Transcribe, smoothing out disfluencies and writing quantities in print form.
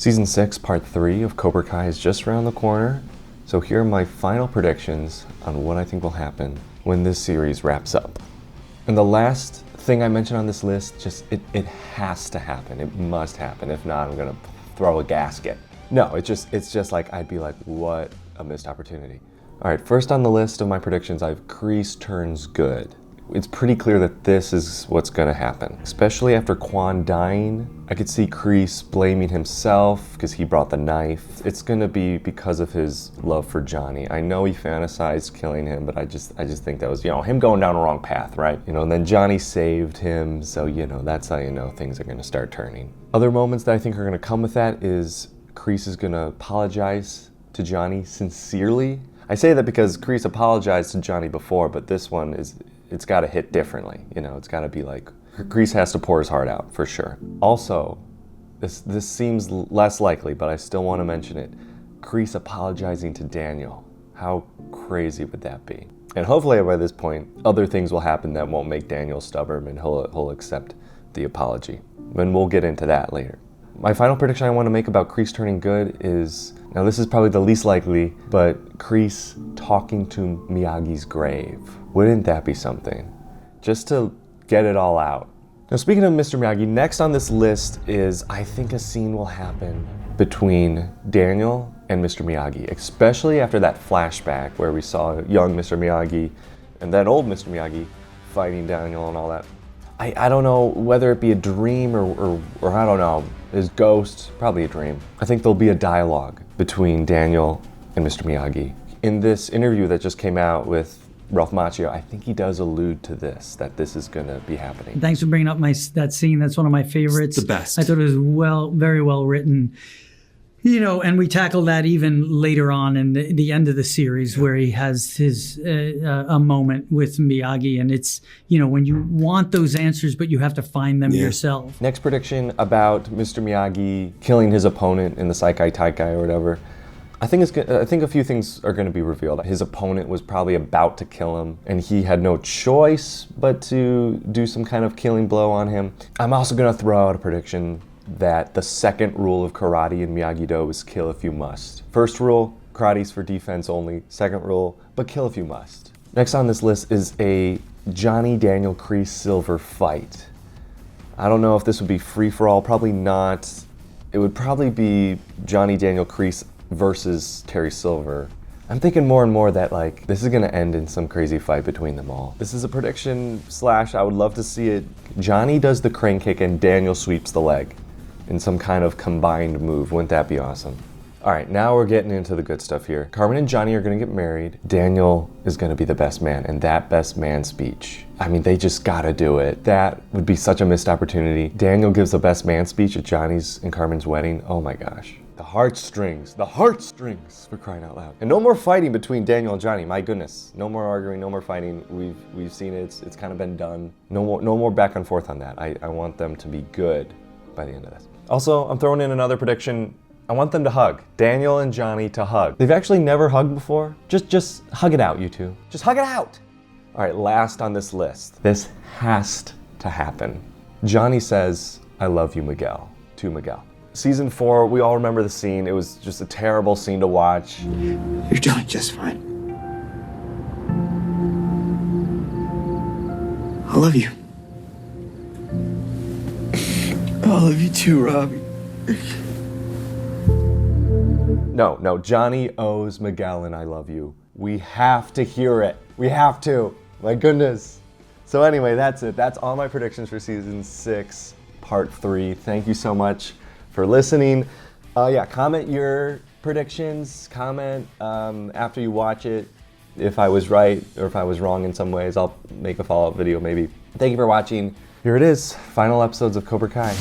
Season 6, Part 3 of Cobra Kai is just around the corner, so here are my final predictions on what I think will happen when this series wraps up. And the last thing I mentioned on this list, it has to happen. It must happen. If not, I'm gonna throw a gasket. No, it's just like, I'd be like, what a missed opportunity. All right, first on the list of my predictions, I have Kreese turns good. It's pretty clear that this is what's gonna happen. Especially after Quan dying, I could see Kreese blaming himself because he brought the knife. It's gonna be because of his love for Johnny. I know he fantasized killing him, but I just think that was, him going down a wrong path, right? And then Johnny saved him, so that's how you know things are gonna start turning. Other moments that I think are gonna come with that is Kreese is gonna apologize to Johnny sincerely. I say that because Kreese apologized to Johnny before, but this one it's gotta hit differently. It's gotta be like, Kreese has to pour his heart out, for sure. Also, this seems less likely, but I still wanna mention it. Kreese apologizing to Daniel. How crazy would that be? And hopefully by this point, other things will happen that won't make Daniel stubborn and he'll accept the apology. And we'll get into that later. My final prediction I want to make about Kreese turning good is, now this is probably the least likely, but Kreese talking to Miyagi's grave. Wouldn't that be something? Just to get it all out. Now speaking of Mr. Miyagi, next on this list is, I think a scene will happen between Daniel and Mr. Miyagi, especially after that flashback where we saw young Mr. Miyagi and then old Mr. Miyagi fighting Daniel and all that. I don't know whether it be a dream or I don't know, his ghost, probably a dream. I think there'll be a dialogue between Daniel and Mr. Miyagi. In this interview that just came out with Ralph Macchio, I think he does allude to this, that this is gonna be happening. Thanks for bringing up that scene. That's one of my favorites. It's the best. I thought it was very well written. And we tackle that even later on in the end of the series, where he has his a moment with Miyagi, and it's when you want those answers, but you have to find them yourself. Next prediction about Mr. Miyagi killing his opponent in the Saikai Taikai or whatever. I think a few things are going to be revealed. His opponent was probably about to kill him, and he had no choice but to do some kind of killing blow on him. I'm also going to throw out a prediction that the second rule of karate in Miyagi-Do is kill if you must. First rule, karate's for defense only. Second rule, but kill if you must. Next on this list is a Johnny Daniel Kreese Silver fight. I don't know if this would be free-for-all, probably not. It would probably be Johnny Daniel Kreese versus Terry Silver. I'm thinking more and more that this is gonna end in some crazy fight between them all. This is a prediction / I would love to see it. Johnny does the crane kick and Daniel sweeps the leg in some kind of combined move. Wouldn't that be awesome? All right, now we're getting into the good stuff here. Carmen and Johnny are gonna get married. Daniel is gonna be the best man, and that best man speech, I mean, they just gotta do it. That would be such a missed opportunity. Daniel gives the best man speech at Johnny's and Carmen's wedding. Oh my gosh. The heartstrings, for crying out loud. And no more fighting between Daniel and Johnny, my goodness. No more arguing, no more fighting. We've seen it, it's kind of been done. No more back and forth on that. I want them to be good by the end of this. Also, I'm throwing in another prediction. I want them to hug. Daniel and Johnny to hug. They've actually never hugged before. Just hug it out, you two. Just hug it out. All right, last on this list. This has to happen. Johnny says, "I love you, Miguel," to Miguel. Season 4, we all remember the scene. It was just a terrible scene to watch. You're doing just fine. I love you. I love you too, Robbie. No, Johnny owes Miguel an I love you. We have to hear it. We have to. My goodness. So anyway, that's it. That's all my predictions for season 6, part 3. Thank you so much for listening. Comment your predictions. Comment after you watch it. If I was right or if I was wrong in some ways, I'll make a follow-up video maybe. Thank you for watching. Here it is, final episodes of Cobra Kai.